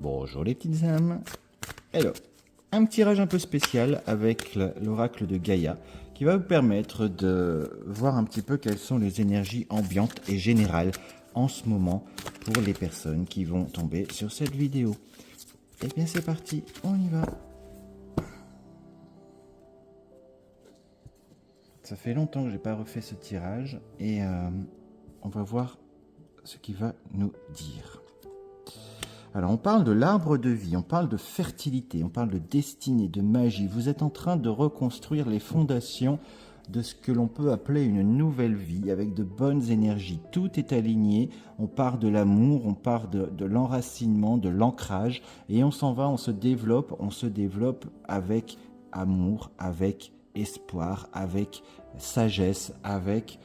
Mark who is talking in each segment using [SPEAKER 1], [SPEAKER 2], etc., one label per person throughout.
[SPEAKER 1] Bonjour les petites âmes. Hello. Un tirage un peu spécial avec l'oracle de Gaïa qui va vous permettre de voir un petit peu quelles sont les énergies ambiantes et générales en ce moment pour les personnes qui vont tomber sur cette vidéo. Et bien c'est parti, on y va. Ça fait longtemps que j'ai pas refait ce tirage et on va voir ce qu'il va nous dire. Alors on parle de l'arbre de vie, on parle de fertilité, on parle de destinée, de magie. Vous êtes en train de reconstruire les fondations de ce que l'on peut appeler une nouvelle vie avec de bonnes énergies. Tout est aligné, on part de l'amour, on part de l'enracinement, de l'ancrage et on s'en va, on se développe avec amour, avec espoir, avec sagesse, avec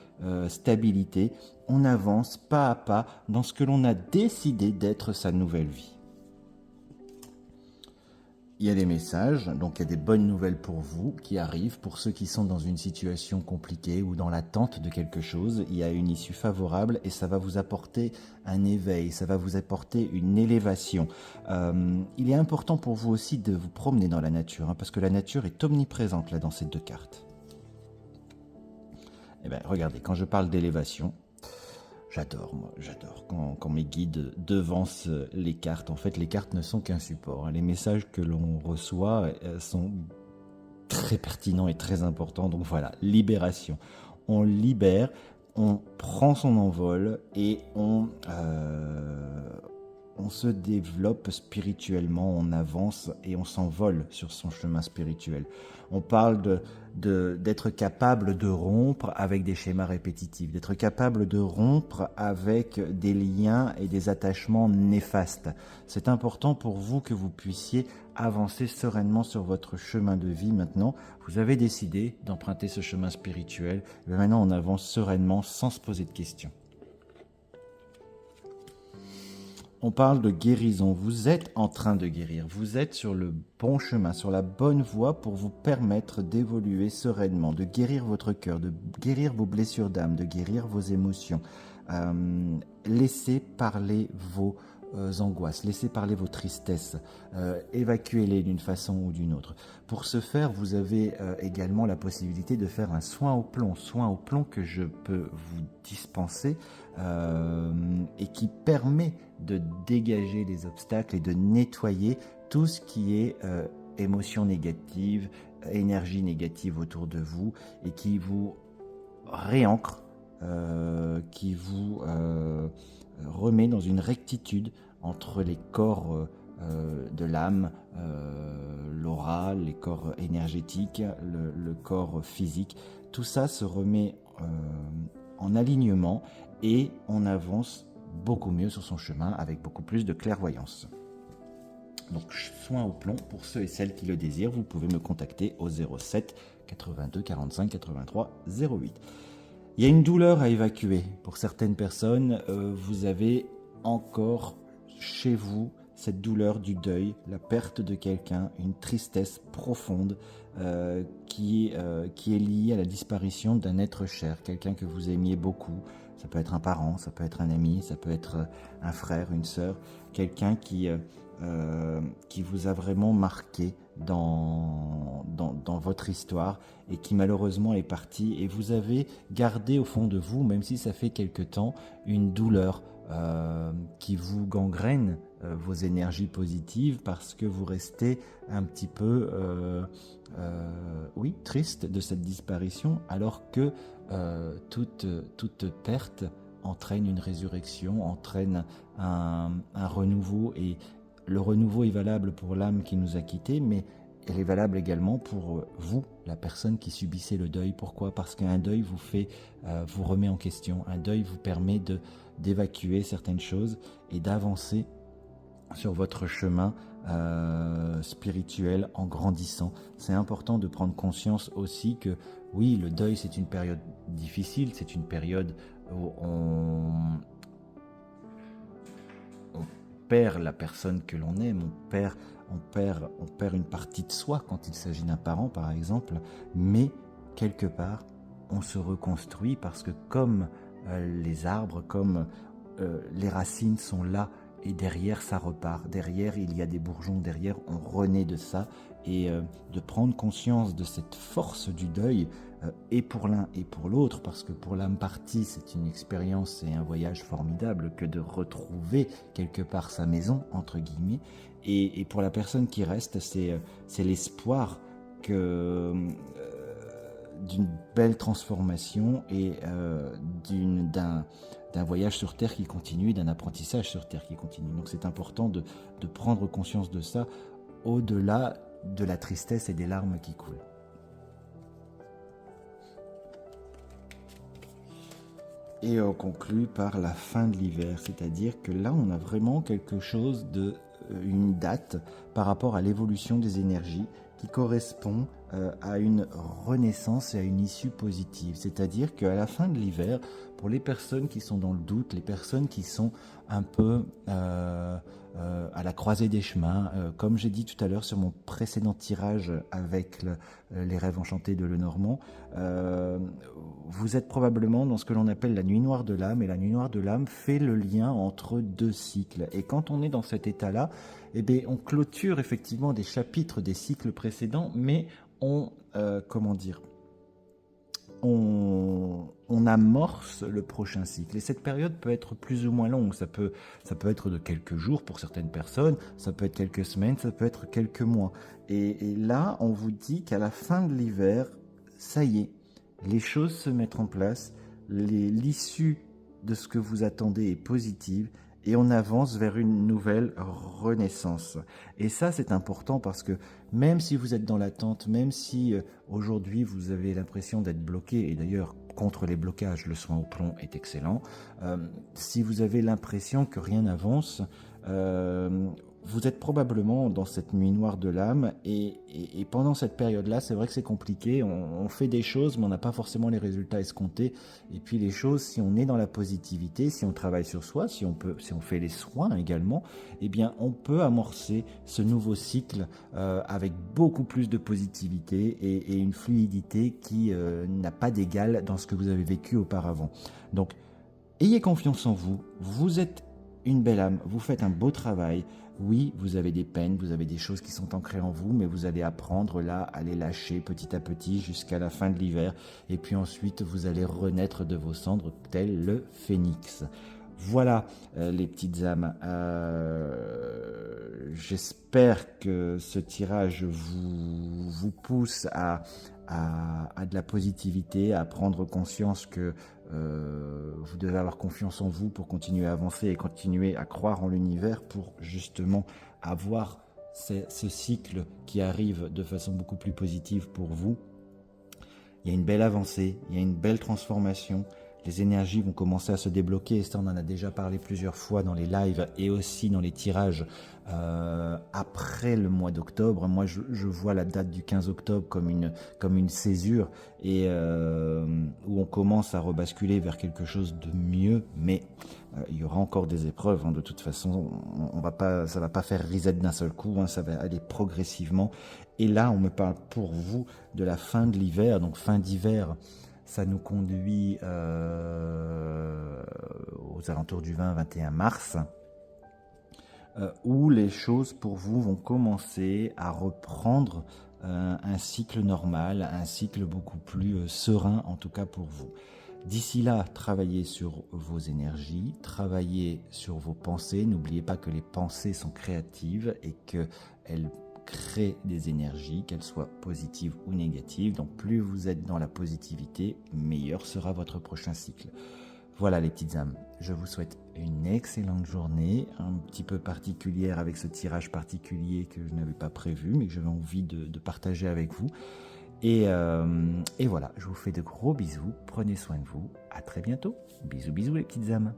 [SPEAKER 1] stabilité. On avance pas à pas dans ce que l'on a décidé d'être sa nouvelle vie. Il y a des messages, donc il y a des bonnes nouvelles pour vous qui arrivent. Pour ceux qui sont dans une situation compliquée ou dans l'attente de quelque chose, il y a une issue favorable et ça va vous apporter un éveil, ça va vous apporter une élévation. Il est important pour vous aussi de vous promener dans la nature, parce que la nature est omniprésente là dans ces deux cartes. Eh bien, regardez, quand je parle d'élévation, j'adore quand mes guides devancent les cartes. En fait, les cartes ne sont qu'un support. Les messages que l'on reçoit sont très pertinents et très importants. Donc voilà, libération. On libère, on prend son envol et on se développe spirituellement, on avance et on s'envole sur son chemin spirituel. On parle d'être capable de rompre avec des schémas répétitifs, d'être capable de rompre avec des liens et des attachements néfastes. C'est important pour vous que vous puissiez avancer sereinement sur votre chemin de vie maintenant. Vous avez décidé d'emprunter ce chemin spirituel. Et maintenant, on avance sereinement sans se poser de questions. On parle de guérison, vous êtes en train de guérir, vous êtes sur le bon chemin, sur la bonne voie pour vous permettre d'évoluer sereinement, de guérir votre cœur, de guérir vos blessures d'âme, de guérir vos émotions. Laissez parler vos angoisses, laissez parler vos tristesses, évacuez-les d'une façon ou d'une autre. Pour ce faire, vous avez également la possibilité de faire un soin au plomb que je peux vous dispenser et qui permet de dégager les obstacles et de nettoyer tout ce qui est émotion négative, énergie négative autour de vous et qui vous réancre, qui vous remet dans une rectitude entre les corps de l'âme, l'aura, les corps énergétiques, le corps physique. Tout ça se remet en alignement et on avance beaucoup mieux sur son chemin avec beaucoup plus de clairvoyance. Donc soin au plomb, pour ceux et celles qui le désirent, vous pouvez me contacter au 07 82 45 83 08. Il y a une douleur à évacuer. Pour certaines personnes, vous avez encore chez vous cette douleur du deuil, la perte de quelqu'un, une tristesse profonde qui est liée à la disparition d'un être cher, quelqu'un que vous aimiez beaucoup. Ça peut être un parent, ça peut être un ami, ça peut être un frère, une sœur, quelqu'un qui vous a vraiment marqué dans votre histoire et qui malheureusement est parti. Et vous avez gardé au fond de vous, même si ça fait quelque temps, une douleur qui vous gangrène vos énergies positives parce que vous restez un petit peu triste de cette disparition, alors que toute perte entraîne une résurrection, entraîne un renouveau, et le renouveau est valable pour l'âme qui nous a quittés, mais elle est valable également pour vous, la personne qui subissait le deuil. Pourquoi ? Parce qu'un deuil vous remet en question. Un deuil vous permet d'évacuer certaines choses et d'avancer sur votre chemin spirituel en grandissant. C'est important de prendre conscience aussi que oui, le deuil, c'est une période difficile, c'est une période où on perd la personne que l'on aime, on perd une partie de soi quand il s'agit d'un parent par exemple, mais quelque part on se reconstruit parce que comme les arbres, comme les racines sont là et derrière ça repart. Derrière il y a des bourgeons, derrière on renaît de ça. Et de prendre conscience de cette force du deuil, et pour l'un et pour l'autre, parce que pour l'âme partie, c'est une expérience et un voyage formidable que de retrouver quelque part sa maison, entre guillemets, et pour la personne qui reste, c'est l'espoir d'une belle transformation et d'un voyage sur Terre qui continue, d'un apprentissage sur Terre qui continue. Donc c'est important de prendre conscience de ça, au-delà de la tristesse et des larmes qui coulent. Et on conclut par la fin de l'hiver, c'est-à-dire que là on a vraiment quelque chose une date par rapport à l'évolution des énergies qui correspond à une renaissance et à une issue positive. C'est-à-dire qu'à la fin de l'hiver, pour les personnes qui sont dans le doute, les personnes qui sont un peu à la croisée des chemins, comme j'ai dit tout à l'heure sur mon précédent tirage avec les rêves enchantés de Lenormand, vous êtes probablement dans ce que l'on appelle la nuit noire de l'âme, et la nuit noire de l'âme fait le lien entre deux cycles. Et quand on est dans cet état-là, eh bien, on clôture effectivement des chapitres des cycles précédents, mais on amorce le prochain cycle. Et cette période peut être plus ou moins longue. Ça peut être de quelques jours pour certaines personnes, ça peut être quelques semaines, ça peut être quelques mois. Et là, on vous dit qu'à la fin de l'hiver, ça y est, les choses se mettent en place, l'issue de ce que vous attendez est positive, et on avance vers une nouvelle renaissance. Et ça, c'est important parce que même si vous êtes dans l'attente, même si aujourd'hui vous avez l'impression d'être bloqué, et d'ailleurs contre les blocages, le soin au plomb est excellent, si vous avez l'impression que rien n'avance, vous êtes probablement dans cette nuit noire de l'âme, et pendant cette période-là, c'est vrai que c'est compliqué, on fait des choses, mais on n'a pas forcément les résultats escomptés. Et puis les choses, si on est dans la positivité, si on travaille sur soi, si on fait les soins également, eh bien on peut amorcer ce nouveau cycle avec beaucoup plus de positivité et une fluidité qui n'a pas d'égal dans ce que vous avez vécu auparavant. Donc, ayez confiance en vous, vous êtes une belle âme, vous faites un beau travail. Oui, vous avez des peines, vous avez des choses qui sont ancrées en vous, mais vous allez apprendre là à les lâcher petit à petit jusqu'à la fin de l'hiver. Et puis ensuite, vous allez renaître de vos cendres tel le phénix. Voilà les petites âmes. J'espère que ce tirage vous pousse à de la positivité, à prendre conscience que vous devez avoir confiance en vous pour continuer à avancer et continuer à croire en l'univers pour justement avoir ce cycle qui arrive de façon beaucoup plus positive pour vous. Il y a une belle avancée, il y a une belle transformation. Les énergies vont commencer à se débloquer, et ça on en a déjà parlé plusieurs fois dans les lives et aussi dans les tirages après le mois d'octobre. Moi je vois la date du 15 octobre comme une césure, et où on commence à rebasculer vers quelque chose de mieux, mais il y aura encore des épreuves, hein. De toute façon ça va pas faire reset d'un seul coup, hein. Ça va aller progressivement. Et là on me parle pour vous de la fin de l'hiver, donc fin d'hiver. Ça nous conduit aux alentours du 20-21 mars, où les choses pour vous vont commencer à reprendre un cycle normal, un cycle beaucoup plus serein, en tout cas pour vous. D'ici là, travaillez sur vos énergies, travaillez sur vos pensées. N'oubliez pas que les pensées sont créatives et qu'elles créent des énergies, qu'elles soient positives ou négatives. Donc plus vous êtes dans la positivité, meilleur sera votre prochain cycle. Voilà les petites âmes, je vous souhaite une excellente journée, un petit peu particulière avec ce tirage particulier que je n'avais pas prévu, mais que j'avais envie de partager avec vous. Et voilà, je vous fais de gros bisous, prenez soin de vous, à très bientôt. Bisous bisous les petites âmes.